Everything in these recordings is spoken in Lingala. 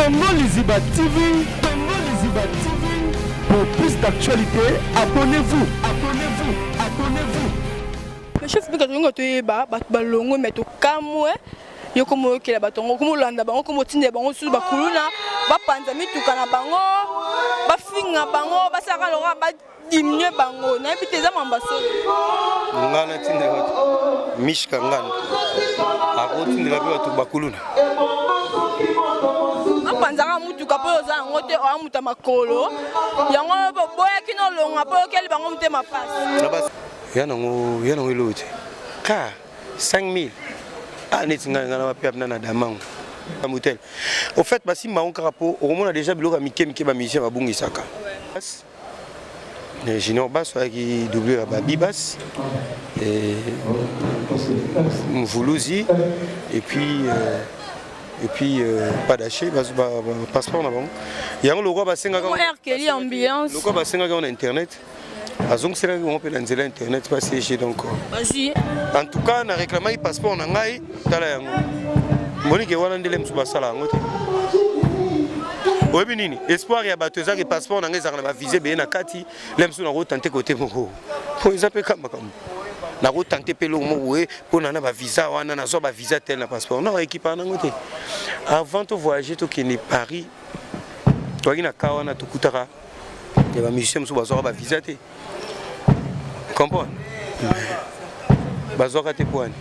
Congo Liziba TV, Congo Liziba TV. Pour plus d'actualités, abonnez-vous, abonnez-vous, abonnez-vous. Le chef de Katongo te ba balongo meto kamwe yoko moyokela batongo ko molanda bango ko motinde bango su bakuluna ba panza mituka na bango ba finga bango ba saka lora ba diminuer bango na epite za mambaso ngana tinde bato mishka ngana akotinde la bato bakuluna panzaka mutuka po za ngote o amuta makolo yango boya kino longa po keli bango mute mapasi yanango ilote ka 5000 neti ngana mapia na damango motel au fait basi maon karapo au moment déjà biloko mike ba musicien ba bungisaka Junior Bass qui doublé la Babibas et Mvoulouzi et puis pas d'acheter passeport là-bas. Il y a un logo basenga quand ambiance. Logo basenga quand on internet. Azong c'est là on peut lancer l'internet passer chez donc. Vas-y. En tout cas, on a réclamé passeport na ngai tala yango. Monique wana ndele msuba sala ngote. Oui, binini. Espoir ya bato ezaki passeport na ngai za na visé be na kati, lemsu na ko tenter côté moko. Po ezape kama kama. Na ko tenter pelo mo we po na ba visa wana na zo ba visa tel na passeport. Na équipe na ngote. Avant de voyager to kini Paris. To kina kawana to kutaka. Ya ba musicien msuba zo ba visa te. Comprendre? Bazoka te poani.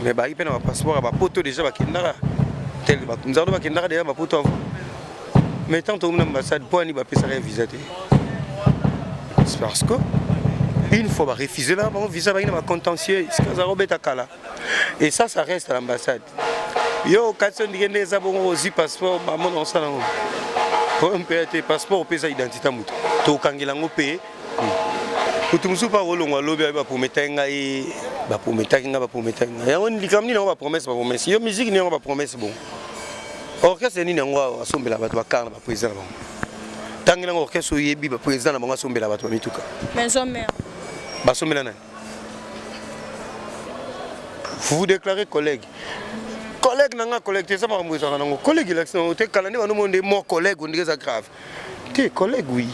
Mais ba ipena ba passeport ba poto déjà ba kindara. Tel ba nzaro ba kindara déjà ba poto. Mais tant que l'ambassade poani ba pesa visa te. C'est parce que une fois ba refuser là, bon visa ba ina ba contentieux, c'est que ça robeta kala. Et ça reste à l'ambassade. Yo katso ndigende za bon ozi passeport ba mon on ça non. On peut être passeport pesa identité mutu. To kangela ngo payer. Kutumsu pa rolongo lobi ba prometanga e ba prometanga ba prometanga. Ya on likamni na ba promesse ba promesse. Yo musique ni on ba promesse bon. Orchestre ni ngo asombela bato ba kana ba président bon. Tangela orchestre yebi ba président na bango asombela bato ba mituka. Maison mère. Ba sombela na. Vous déclarez collègue. Collègue nanga collègue ça ba mouza nango. Collègue élection te kala ni ba no monde mon collègue on dirait ça grave. T'es collègue oui.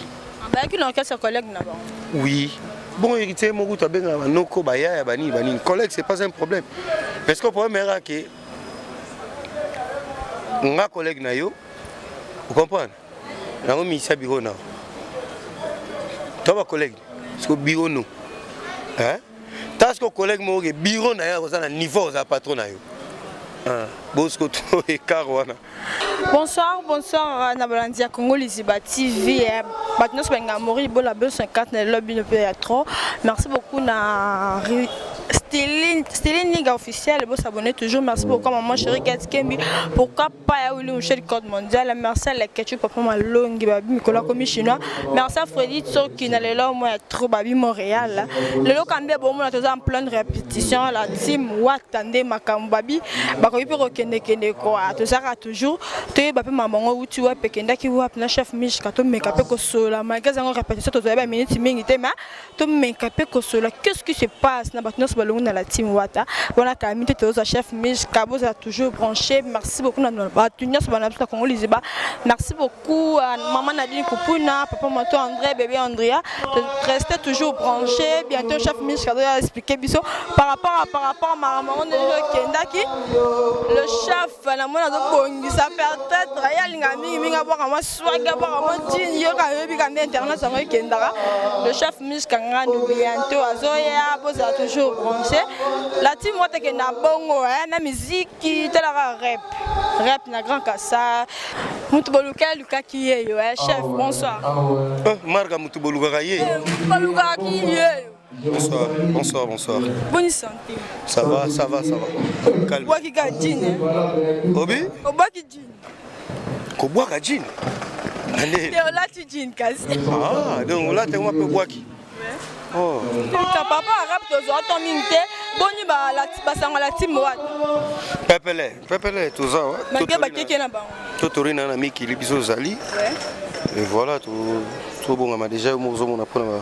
Ba ki l'orchestre collègue na bango. Oui. Bon, il y a mon goût à bien noko baya bani bani collègue c'est pas un problème. Parce que le problème est que ma collègue na yo, vous comprenez? Na mo misa bureau na. Toi collègue, parce que bureau no. Hein? Parce que collègue mo ke bureau na ya za na niveau za patron na yo. Bosco to e Caruana. Bonsoir, bonsoir Nabalandia Congo Liziba TV. Maintenant c'est un mori bon la 50 na lobby ne peut trop. Merci beaucoup na Stéline Niga officiel, vous s'abonnez toujours. Merci beaucoup maman chérie Kembi. Pourquoi pas Willy Michel code mondial. Merci à la Ketchup papa Malongi babi Nicolas comme chinois. Merci à Freddy Tsoki na lelo moi trop babi Montréal. Lelo kambia bon on a toujours en plein de répétition la team Watande makambabi bakoyi pe kende quoi. Tout ça toujours te bapi maman ou tu vois pekenda ki wa na chef Mich kato mekape ko sola magasin en répétition to ba minute mingi te ma to mekape ko sola. Qu'est-ce qui se passe na batnos balongo na la team Wata. Voilà kamite to za chef Mich Kabo a toujours branché. Merci beaucoup na batunya so bana Congo Liziba. Merci beaucoup à maman Nadine Kupuna, papa Mato André, bébé Andrea. Restez toujours branchés. Bientôt chef Mich Kabo va expliquer biso par rapport à maman de Kenda qui le chef na mona do bongi ça peut-être ya linga mingi ngabwa ma swaga ba ma jean yo ka yebi ka internet ça Kenda. Le chef Mich Kanga nous bientôt azoya boza toujours branché. La team Wata ke na bongo na musique tela rap na grand kassa Mutuboluka Luka Kiyeyo chef bonsoir. Marga Mutuboluka Kiyeyo. Mutuboluka Kiyeyo. Bonsoir. Bonne santé. Ça va. Calme. Boaki gadjine. Obi? Obaki djine. Kobwaka djine. Allez. Te olati djine kasi. Donc là tu m'appelles boaki. Oh. Papa arabe tozo atominte. Boni ba sanga la team Wata. Pepele toza. Mage ba keke na bango. Totorina na miki libiso zali. Et voilà tout bon on a déjà mozo mon apona.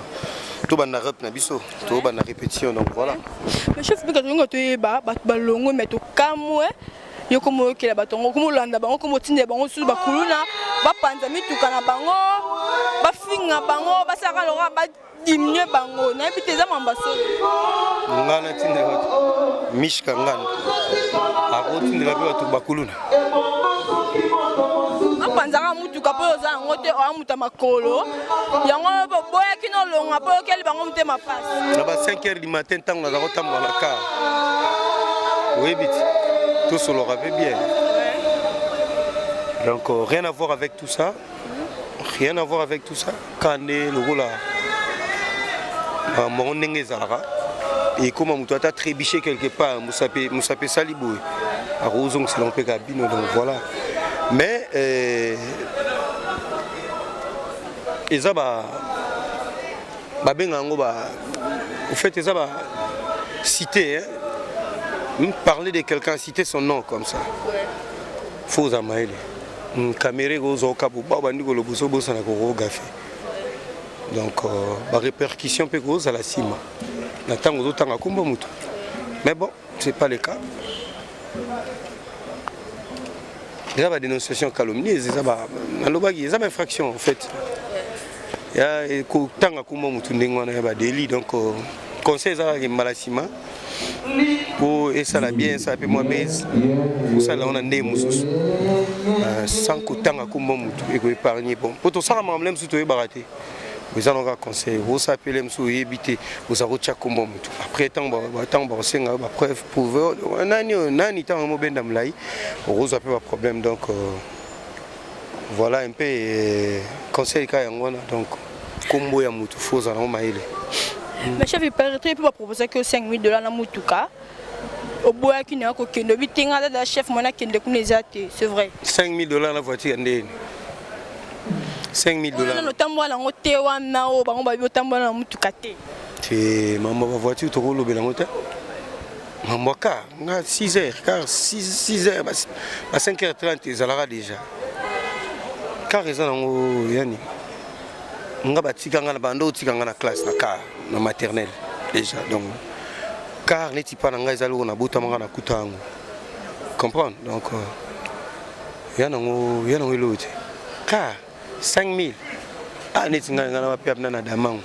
Tout ban na rep na biso, tout ban na répétition donc voilà. Le chef de Katongo te ba balongo meto kamwe yo komo okela batongo komo landa bango komo tinde bango su bakuluna ba panza mituka na bango ba finga bango ba saka lora ba diminuer bango na epite za mambaso ngana tinde bato mishka ngana ako tinde la bato bakuluna panzaka mutuka po oza yango te oya muta makolo yango boyaki nolonga po okeli bango mute mapasi na ba 5h du matin ntango naza kotambola na car oyebi ti tosolora mpe bien donc rien à voir avec tout ça rien à voir avec tout ça kande lokola mongo ndenge ezalaka ekoma moto ata trébiché quelque part mosape sali boye akozongisela mpe ka bino donc voilà. Mais eza ba benga ngo ba au fait eza ba citer parler de quelqu'un citer son nom comme ça faut amaile caméra gozo kabu ba bandi ko loboso bosa na ko gafe donc ba répercussion pe gozo la cima na tango zo tanga kumba mutu mais bon c'est pas le cas. Il y a des dénonciations calomnieuses, il y a des infractions en fait. Il y a des délits, donc conseil est malassima. Pour ça la bien, ça peut moi baise. Pour ça là on a des moussos. Sans que tant à kumba mutu et épargner bon. Pour tout ça on même surtout baraté. Vous allons un conseil, vous s'appelez monsieur éviter, vous avez retiré kumba mutu. Après tant on senga ba preuve prouver. Nani tant on mobile d'amlaï. Vous avez pas problème donc voilà un peu conseil kaya ngona donc kumbo ya mutu faut en maile. Mais chef il peut pas proposer que $5,000 na mutuka. Au bois qui n'a aucun de bitinga da chef mona kende kunezate, c'est vrai. $5,000 la voiture ndeni. $5,000. Non, tambola ngo te wana o bango ba tambola na mutuka te. Te maman ba voiture to lo belango te. Maman ka nga 6h car 6h ba 5h30 ezalaka déjà. Car ezana ngo yani. Nga batika nga na bando tika nga na classe na car na maternelle déjà donc car neti pa na nga ezalo na buta manga na kutango. Comprendre donc yana ngo elote. Car 5,000. Ah, neti nga na ba pep na damango.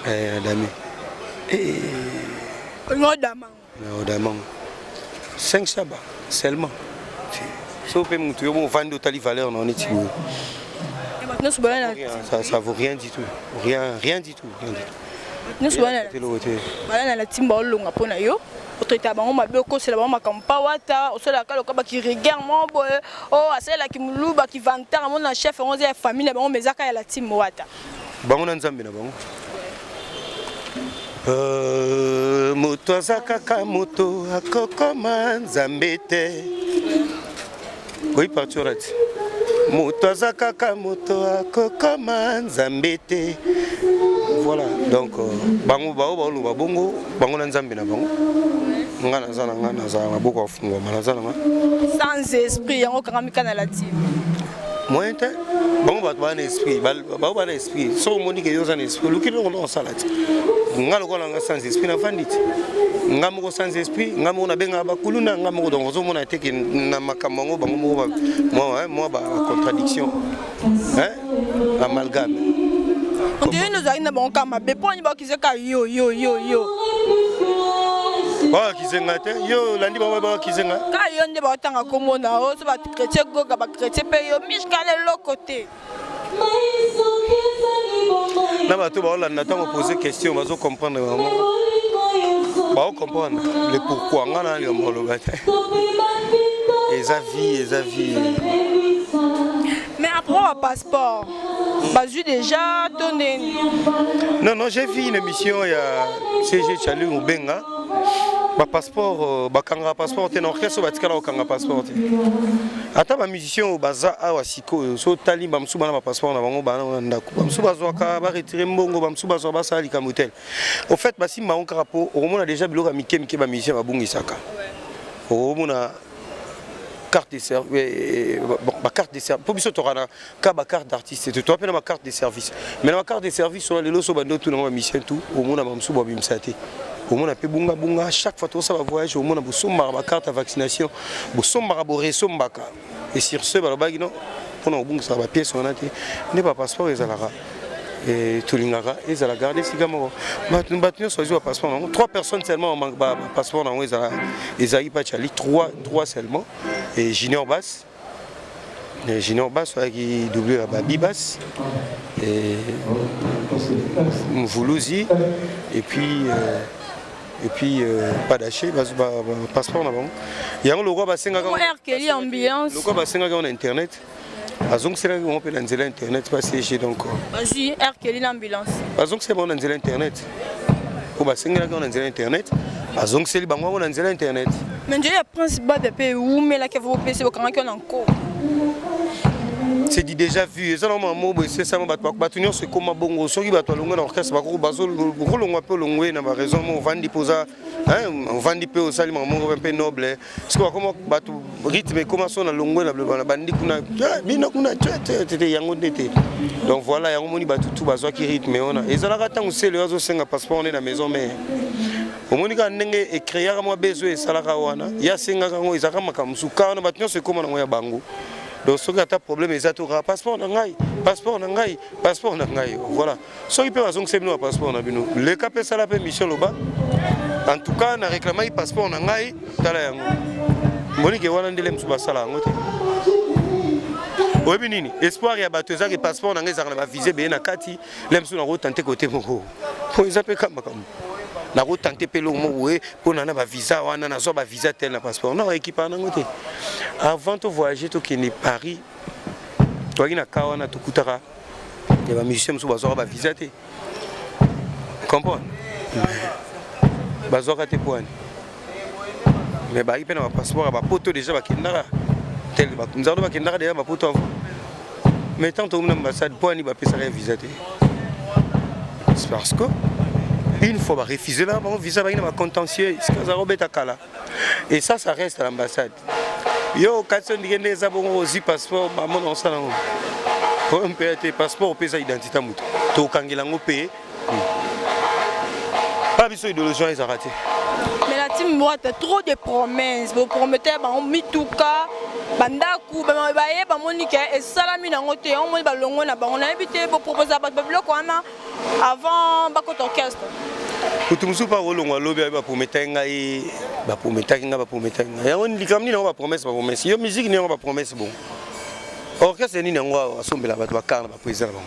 Dami. No damango. No damango. 5 saba seulement. So pe mutu yo mo vendre tali valeur non neti. Ça vaut rien du tout. Rien du tout. Nous sommes là. La timba longa pona yo. Autorité bango mabe ko c'est la bango makampa wata, o sala kalo ka ki regarde mon boy. Oh, asala ki muluba ki vantar mon chef on a famille bango mezaka ya la timba wata. Bango na nzambe na bango. Moto azaka moto akokoma nzambe te. Oui, parturati. Moto azaka moto akokoma nzambe te. Voilà, donc bango bao lo babongo bango na nzambe na bango. Ngana zana ngana za maboko afungwa malazana nga. Sans esprit yango kamika na la team. Moi te bango ba ba na esprit, ba ba na esprit. So monique yo za na esprit, lukilo on salati. Ngalo ko nga sans esprit na vanditi. Ngamo sans esprit, ngamo na benga bakuluna, ngamo donc zo mona te na makamango bango moi ba contradiction. Hein? Amalgame. On dirait nous avons bon kama bepo ni ba kizeka yo. Ba kizenga te yo landi ba kizenga. Ka yo nde ba tanga komona o so ba chrétien goga ba chrétien pe yo mishkale lo côté. Na ba to ba la natango poser question ba zo comprendre vraiment. Ba comprendre le pourquoi ngana le mbolo ba te. Les avis. Mais après un passeport, j'ai déjà donné. Non, j'ai vu une émission il y a CG Chalu ou Benga. Passeport, bakanga passeport, t'es orchestre, batikala okanga passeport. Ata ba musicien au baza awa siko, so tali bamsu bana passeport na bango bana ndako. Bamsu bazwaka ba retirer mbongo, bamsu bazwa ba sali ka motel. Au fait, basi ma on carapo, on a déjà biloko mike ba musicien ba bungisaka. On a carte de service, ma carte de service. Pour biso torana, ma carte d'artiste. Tu appelles ma carte de service. Mais ma carte de service sur les lots, sur bando tout le monde mission tout. Au monde a mamsou babim sati. au moins peu bunga bunga chaque fois tout ça va voyage au moins bu somba ba carte de vaccination bu somba bo resombaka et sur ce ba ba non pour na bunga ça ba pièce on a été n'est pas passeport ezalara et tulingaka ezala garder sigamo battu choisi un passeport 3 personnes seulement en manque ba passeport na ezala ezali pas chali 3 seulement et junior basse qui double à Bibas et Moulouzi et puis pas d'acheter passeport là-bas. Il y a un logo Bassenga ambulance. Logo Bassenga en internet. Donc c'est là qu'on peut lancer l'internet pas CG donc. Vas-y, Kelly l'ambulance. Donc c'est bon lancer l'internet. Pour Bassenga on lancer l'internet. Donc c'est les banques on lancer l'internet. Mais je principal de pays où mais là que vous PC au quand on encore. C'est dit déjà vu ça normalement c'est ça on va battre c'est comme bongo soki bato longa na orchestre ba ko bazo longa peu longa na raison on va posa on va peu au sali maman un peu noble parce que comme bato rythme comment son na longa na bandi kuna bino kuna tete yango ndete donc voilà yango moni bato tout bazo ki rythme on a ezala ka tango c'est le azo senga passeport on est na maison mais au moni ka ndenge écrire moi besoin salaka wana ya senga kango ezaka makamusu kana bato c'est comme na ya bango. Donc si tu as un problème, il y a un passeport, passeport, voilà. Si tu as un passeport, le cas est ça la mission là-bas. En tout cas, on a réclamé un passeport, on a espoir ya bato ezaki passeport na ngeza na visé be na kati lemsu na ko tenter côté moko po ezape kama na ko tenter pelo mo we po na ba visa wana na zo ba visa tel na passeport na équipe na ngote avant de voyager to kini Paris to ina kawana to kutaka ya ba musicien so bazo ba visa te comprendre bazo ka te poani mais ba ipe na passeport ba poto déjà ba kindara tel ba nzaro ba kindara déjà ba poto mais tant que l'ambassade poani ba pesa visa te c'est parce que une fois refusé là bon visa ba ina ba contentieux et ça reste à l'ambassade. Yo katso ndikende za bongo ozi passeport maman on ça nango on peut être passeport pesa identité mutu to kangela ngo payer pas biso idéologie ils ont raté mais la team moi t'as trop de promesses vous promettez ba on mituka bandaku ba baye ba monika et salami nango te on mo ba longo na ba on a invité pour proposer ba bloc wana avant ba côté orchestre kutumsu pa rolongo lobi ba promettre ngai ba promettre ya on likamni na ba promesse yo musique ni on ba promesse bon orchestre ni ngo asombela bato ba karna ba président bon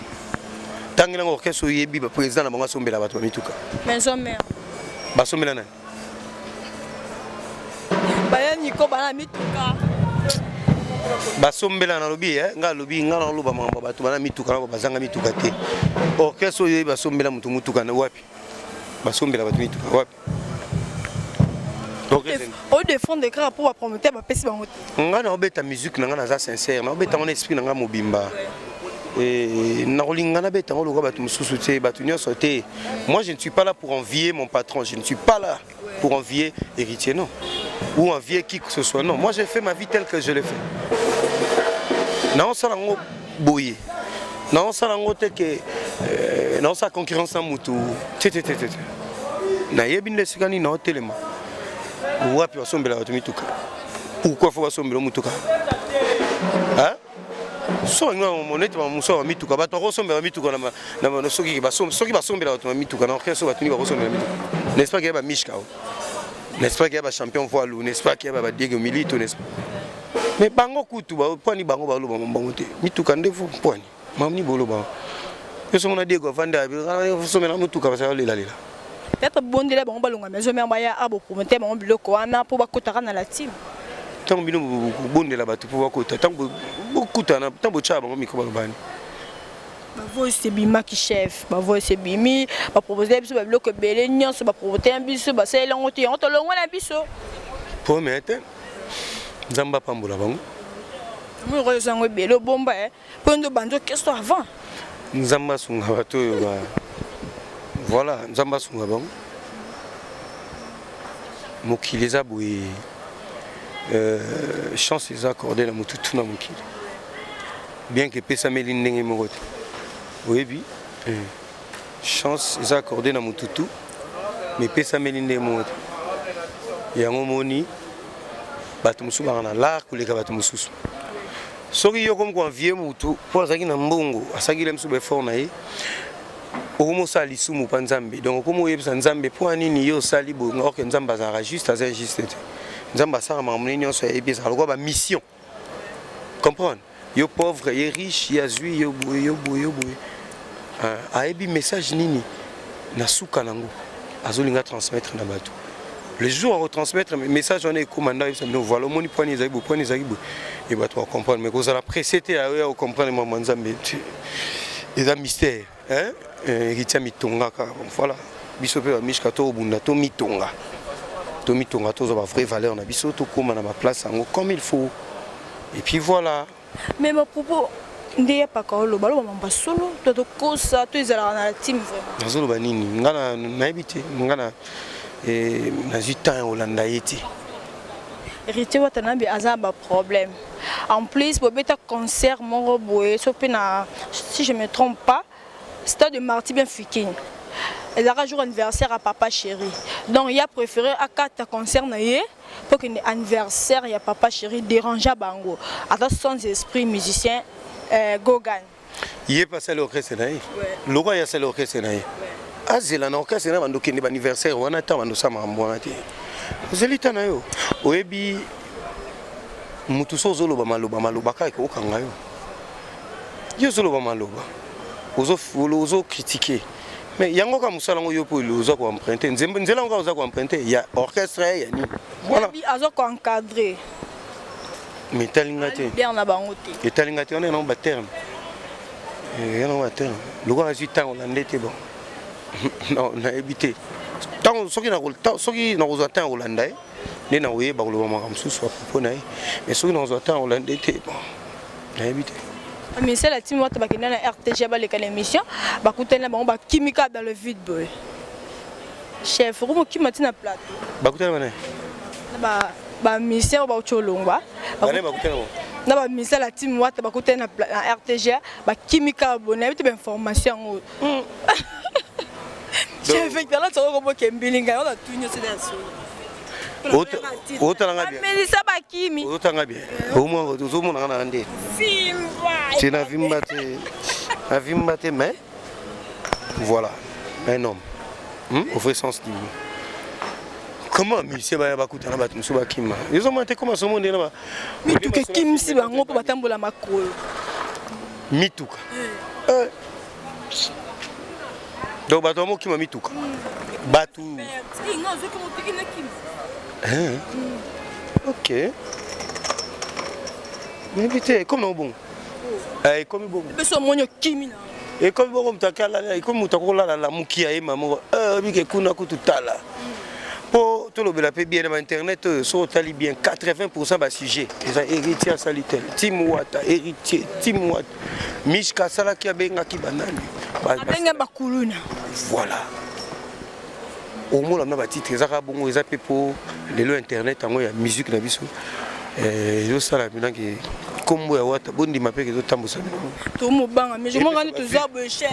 tangela orchestre yebi ba président na bango asombela bato ba mituka maison mère ba sombela na ba niko ba mituka ba sombela na lobi nga lobi nga na loba mamba bato ba mituka na bazanga mituka te orchestre yebi ba sombela mutuka na wapi basombela bato mituka wapi au défendre des cas pour promettre ba pesi bango nga na obeta musique na nga na za sincère na obeta mon esprit na nga mobimba et na rolinga na beta ngolo bato mususu te bato nyonso te moi je ne suis pas là pour envier mon patron je ne suis pas là pour envier héritier non ou envier qui que ce soit non moi j'ai fait ma vie telle que je l'ai fait na on sala ngo boye na on sala ngo te que na on sa concurrence en mutu te na yebi ndesikani na hotelema wapi wasombela bato mituka pourquoi faut wasombela mutuka hein so ngo monete ba muso mituka bato wasombela mituka na soki basombela bato mituka na orchestre bato ni wasombela mituka n'est-ce pas qu'il y a ba mishka n'est-ce pas qu'il y a ba champion voilou n'est-ce pas qu'il y a ba Diego Milito n'est-ce pas mais bango kutu ba poni bango ba lo bango te mituka ndefu poni mamni bolo ba yo so mona Diego Vanda wasombela mutuka ba sa lela peut-être bon délai bon balonga mais je me envoyer à beaucoup mettez mon bloc wana pour bakotaka na la team tant bino bondela bato pour bakota tant bokutana tant bocha bango miko balobani ba voix c'est bima qui chef ba voix c'est bimi ba proposer biso ba bloc belé nyonso ba proposer un biso ba c'est longo te on to longo na biso promettre nzamba pambola bango mo rezango belé bomba pour ndo banjo question avant nzamba sunga bato ba voilà nzamba sunga bango mokili eza boye chance eza accordé na mututu na mokili bien que epesameli ndenge moko te oyebi chance eza accordé na mututu mais pesa melinde moto yango moni bato musu bana la kuleka bato mususu soki yo comme quoi vieux mutu po azaki na mbongo asaki le musu be fort na ye okomo sali sumu pa nzambe donc okomo yebisa nzambe po anini yo sali bongo or que nzambe azara juste azara juste nzambe asara mamuni nyonso ya ebisa aloko ba mission comprendre yo pauvre ye riche ya zui yo boye ayebi message nini na suka nango azolinga transmettre na bato le jour à retransmettre message on est commandant nous voilà moni point ezaki et bato comprendre mais cause la précédé à comprendre maman nzambe et un mystère hein ritia mitonga voilà biso pe mishka to bunda to mitonga to za vraie valeur na biso to koma na ma place yango comme il faut et puis voilà mais mon propos ndeye pakolo balo mamba solo to kosa to ezala na team vraiment nazolo banini ngana na habité ngana et nazi temps Hollanda yeti héritier watanabi azaba problème en plus pour beta concert mon roboé sopena si je me trompe pas stade de Marty bien Fikine et la jour anniversaire à papa chéri donc il a préféré à 4 concert na ye pour que anniversaire ya papa chéri déranger bango avec son esprit musicien Gogan il est passé l'orchestre naïe le roi il a passé l'orchestre naïe azela na orchestre na bando kende anniversaire wana ta bando sama mbona te zelita na yo oyebi mutu so zoloba maloba ka ko kanga yo zoloba maloba ozo critiquer mais yango ka musala ngo yo po ozo ko emprunter nzela ngo ozo ko emprunter ya orchestre ya ni voilà bi azo ko encadrer mais talingate bien na bango te et talingate on est non ba terme et non ba terme le roi a eu temps hollandais te bon non na évité tant soki na kozata hollandais ne na oye ba ko lo mama msusu apopo na mais soki na kozata hollandais te bon na évité mais c'est la team wata bakina na RTG ba le émission ba kutana bango ba kimika dans le vide boy chef rumo kimati na plateau ba kutana bana ba ministère ba cholongwa bana ba kutana na ba ministère la team wata ba kutana na RTG ba kimika bona bite ba information chef là tu vois que mbilinga on a tout nyose dans otanga bien mais ça ba kimi otanga bien au moins ozomo na na ndé vimba tu na vimba te mais voilà un homme au vrai sens du mot comment monsieur ba kutana ba musu ba kima ils ont monté comment ce monde là mituka kimsi bango po batambola makolo mituka donc bato mo kima mituka batu ok mais vite comme non bon comme bon beso monyo kimina et comme bon mutakala et comme mutakola la mukia e mamo bike kuna kututala pour tout le bela pe bien dans internet so tali bien 80% ba sujet ça héritier salitel timwata héritier timwata mishka sala ki abenga ki banani abenga bakuluna voilà au moins on a titre ezaka bongo eza pe pour lelo internet yango ya musique na biso yo sala bina ki kombo ya wata bondi mapeke zo tambusa to mobanga mais je m'en to zabo chef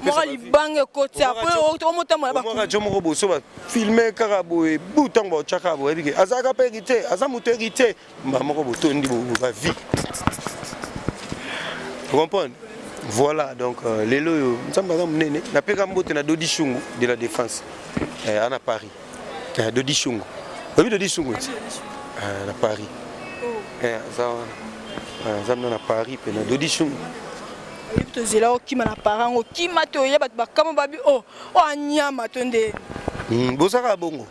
moi libanga côté après o motama ba moi jo moko boso ba filmer karabo e butango chaka bo ebike azaka pe hérité azamuto hérité mba moko botondi bo ba vie vous comprenez. Voilà donc les loyaux, nous sommes menés. La pégambote na Dodi Chungu de la défense à Paris. Dodi Chungu. Oui, Dodi Chungu. À Paris. Ça à Paris, puis na Dodi Chungu. Tu es là qui m'a parent, qui m'a toyé, comme babi oh nyama tonde. Bosaka bongo.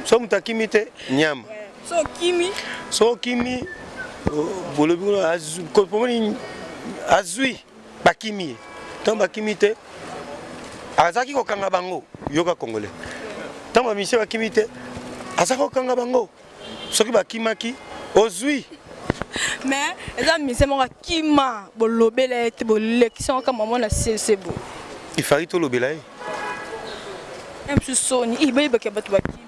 So mutakimite nyama. So kimi. Bolobi azu komoni azui. Bakimi tant bakimi te azaki ko kanga bango yoka congolais tant ba monsieur bakimi te azaki ko kanga bango soki bakimaki ozui mais eza mise mo kima bolobela ete bolekison kama mona c'est beau il fallait to lobela même soni ibe ke batu bakimi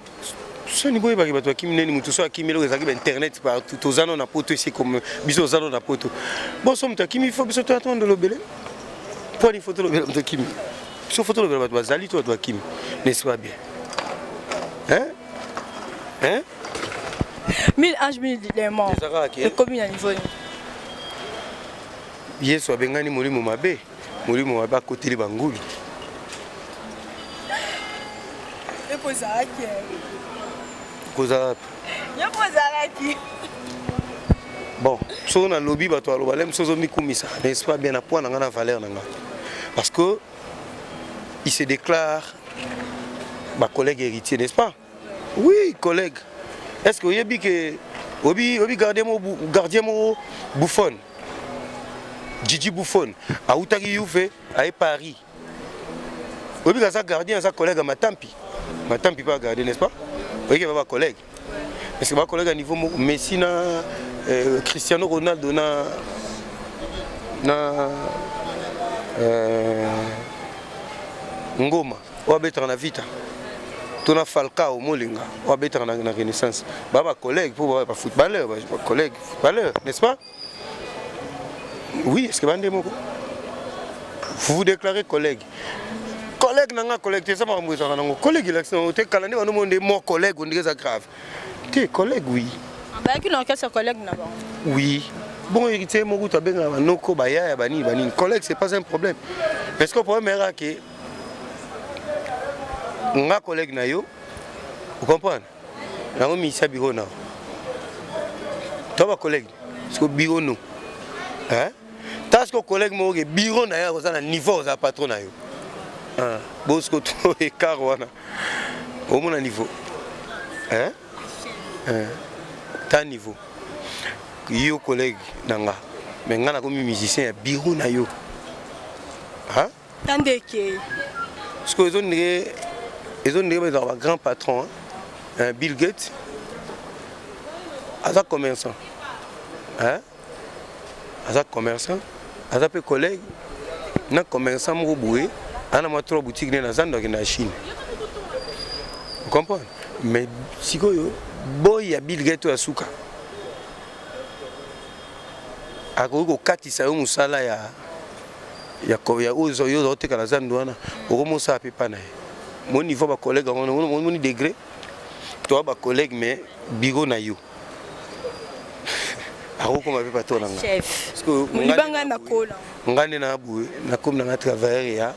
soni boye baki batu bakimi neni mutu so akimi lo ezaki internet partout tozano na poto ici comme biso zano na poto bon so mutu akimi il faut biso to attendre lobela pour une photo lobela mutu akimi so photo lobela batu bazali to batu bakimi n'est-ce pas bien Hein? Hein? 1000 anges, 1000 démons. Et combien de niveau? Yesu abengani molimo mabe. Molimo mabe akoteli bangulu. Et pour ça, qui Koza. est pour ça, qui Bon, si on a lobby, on a n'est-ce pas bien à point dans la valeur. Parce que il se déclare ma collègue héritier, n'est-ce pas? Oui, collègue. Est-ce que vous avez dit que vous gardien Bouffon, Gigi Bouffon, à Outagi Youfé, à Paris. Vous avez dit que gardien, sa collègue à Matampi. Matampi pas garder, n'est-ce pas? Vous voyez que ma collègue. Est-ce que ma collègue à niveau Messi, Cristiano Ronaldo, Ngoma, ou à na vita. Tona Falcao Molinga, ou à na Renaissance. Baba collègue pour voir footballeur, collègue footballeur, n'est-ce pas? Oui, est-ce que vous vous déclarez collègue? Collègue n'a pas collègue, c'est ça ma collègue il a été calendé on demande mon collègue on dirait ça grave. T'es collègue oui. Bah qui n'a qu'un collègue là-bas. Oui. Bon héritier mon goût à ben noko baya bani collègue c'est pas un problème. Parce que le problème est que nga collègue na yo, vous comprenez? Na mo misa bureau na. Toi collègue, parce que bureau nous. Hein? Parce que collègue mo bureau na ya ça na niveau za patron na yo. Ah, bosco to écart wana. Au mon niveau. Hein? Ta niveau. Yo collègue nanga. Mais nga na comme musicien bureau na yo. Hein? Tandeke. Parce que ils ont un grand patron, hein? Bill Gates, à commerçant. Hein? À commerçant, à collègue, na commerçant moboué, on a trois boutiques dans la Chine. Vous comprenez? Mais si vous boy à Bill Gates à Souka, à Gogo Katisa ou Moussala ya Ozo Yote Kalazandouana, au Moussa Pepana. Mon niveau de collègue, mon degré, toi, ma collègue, mais bigo na yo. Chef. Parce que on na kola. Ngane na boué, na comme na travailler ya.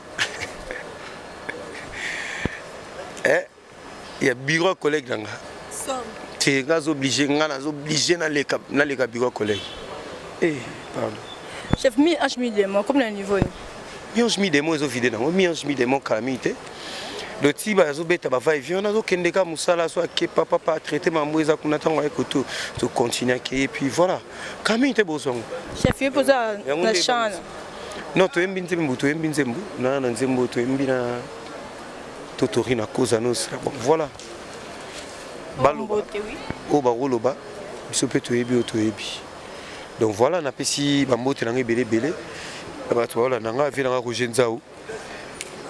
Il y a bureau collègue là. Tu es obligé, na les bureau collègue. Pardon. Chef, mi HMI démon, comme le niveau. Mi HMI démon ils ont vidé dans mi HMI démon calamité. Le type a zobeta ba va et vient, on a zo kendeka musala soit que papa pas traiter ma moueza kuna tango avec tout continuer et puis voilà. Calamité bozongo. Chef, il pose la chambre. Non, tu aimes bien Zembo, na Zembo, tu aimes bien Totori na cause nos. Voilà. Baloba. Oh baroloba. Biso pe to yebi o to yebi. Donc voilà, on a pesi bambote na belé. Ba to voilà nanga vi na Roger Nzao.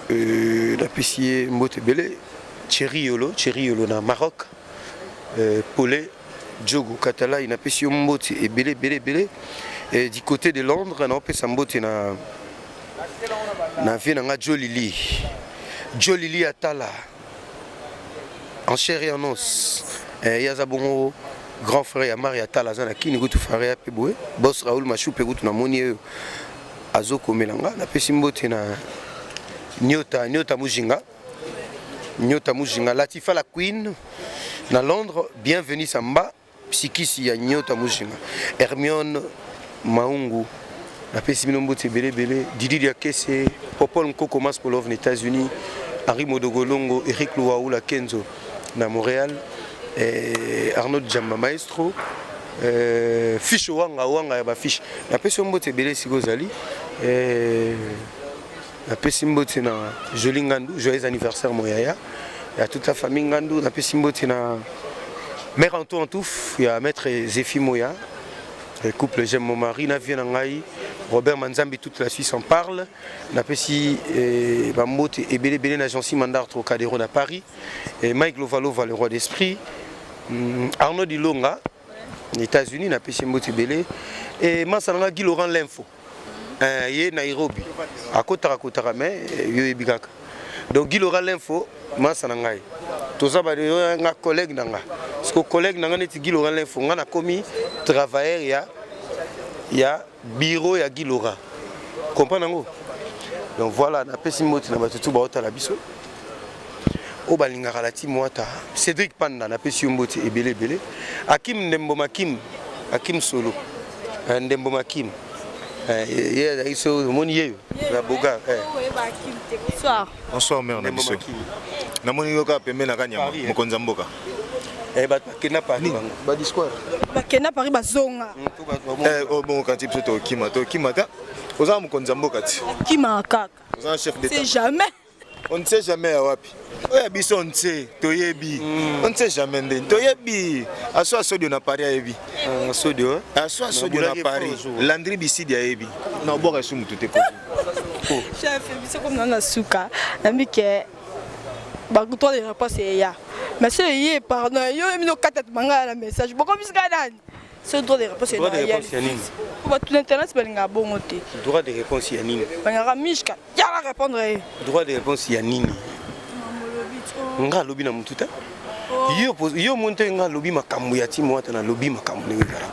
La pesi mbote belé. Cherry Yolo na Maroc. Polé Djogo Katala, il a pesi mbote et belé. Et du côté de Londres, on a pesi mbote na vi na Jolili Atala. En chair et en os. Il y a Zabongo, grand frère Yamari Atala, qui n'est pas faire Peboué, boss Raoul Machou Pegoutou na Moni Azoko Melanga, la Pessimbote na Nyota Mujinga, Latifa la Queen, na Londres, bienvenue Samba, Psychisi ya Nyota Mujinga, Hermione Maungu, la Pessimbote Belé, Didi Diakese, Popol Nkoko Maspolov aux États-Unis, Henri Modogolongo, Eric Louaoula Kenzo na Montréal, Arnaud Djamba Maestro, Fiche Wanga ya Fiche. La personne mbote belé Sigozali, la personne mbote na Jolie Ngandou, joyeux anniversaire Moyaya. Il y a toute la famille Ngandou, la personne mbote na Mère Antouf, il y a Maître Zéphie Moya, le couple J'aime mon mari, na Vienangaï, Robert Manzambi, toute la Suisse en parle. La personne mbote et belé n'agence Mandar Trocadéro à Paris, et Mike Lovalova, le roi d'esprit. Arnaud Dilonga, aux États-Unis, na pesi mbote belé et Masalanga Guy Laurent l'info. Yé Nairobi. À Kotara mais yo ebikaka. Donc Guy Laurent l'info, Masalanga. toza ba nga collègue nanga parce que collègue nanga neti Gilora l'info nga na komi travailleur ya bureau ya Gilora comprendre ngo donc voilà na pesi moti na batutu ba ota la biso o balingaka la team wata Cédric Panda na pesi moti ebele Hakim Ndembo Makim Hakim Solo Ndembo Makim iso moni yeyo la boga bonsoir. Bonsoir mère na biso na moni yoka pembe na kanyama mokonza mboka bakena Paris badisquare bakena Paris bazonga bon quand tu to kimata oza mokonza mboka ti kima kaka oza chef d'état c'est jamais on ne sait jamais à wapi oya biso on sait toyebi on ne sait jamais ndeni toyebi aso asodio na Paris ayebi sodio na Paris Landry Bisidi ayebi na oboka esu mutu te ko chef biso comme na suka nami ke bakuto de réponse ya mais c'est hier pardon yo mino kata manga la message boko bisika dan c'est droit de réponse ya nini pour tout internet balinga bongo te droit de réponse ya nini banga mishka ya la répondre droit de réponse ya nini nga lobi na mututa yo monte nga lobi makambo ya timu wata na lobi makambo ndenge kala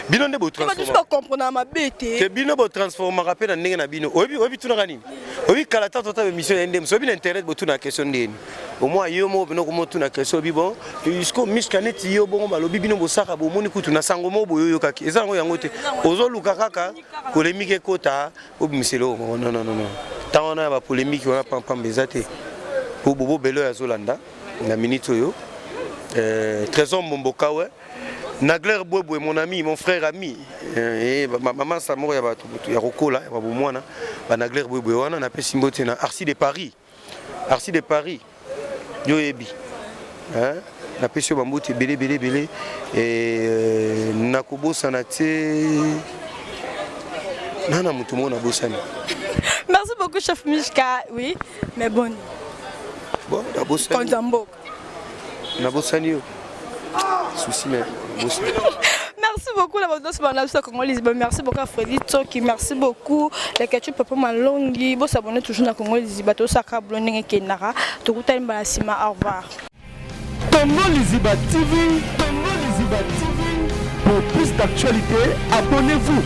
bino nde bo transformer ba comprendre ma bête ke bino bo transformer rappel na ndenge na bino obi tuna kanini obi kala ta tota émission ndem so bi internet bo tuna question ndeni au moins yo mo bino ko mo tuna question bi bon jusqu'au miskaneti yo bongo ba lobi bino bo saka bo moni kutu na sango mo bo yo kaki eza ngo yango te ozo luka kaka polémique kota obi miselo non tawana ba polémique wana pam bezate pour bobo belo ya zolanda na minute yo Trésor Momboka ouais Nagler Bouéboué, mon ami, mon frère ami, et maman Samor ya Rokola, ya Baboumoana, Nagler Bouéboué, on a appelé Simboté na Arci de Paris, yo ebi, hein, na appelé Bambouté belé, et Nakobo Sanate, nana mutumo na Bosani. Merci beaucoup chef Mishka, oui, mais bon. Bon, na Bosani. Konzambo. Na Bosani yo. Souci mais merci beaucoup la bonne soirée Congolais. Merci beaucoup à Freddy Toki, merci beaucoup la question papa malongi bo s'abonner toujours na Congolais bato saka blonning kenara to kuta mbala sima au revoir. Congolais TV pour plus d'actualités abonnez-vous.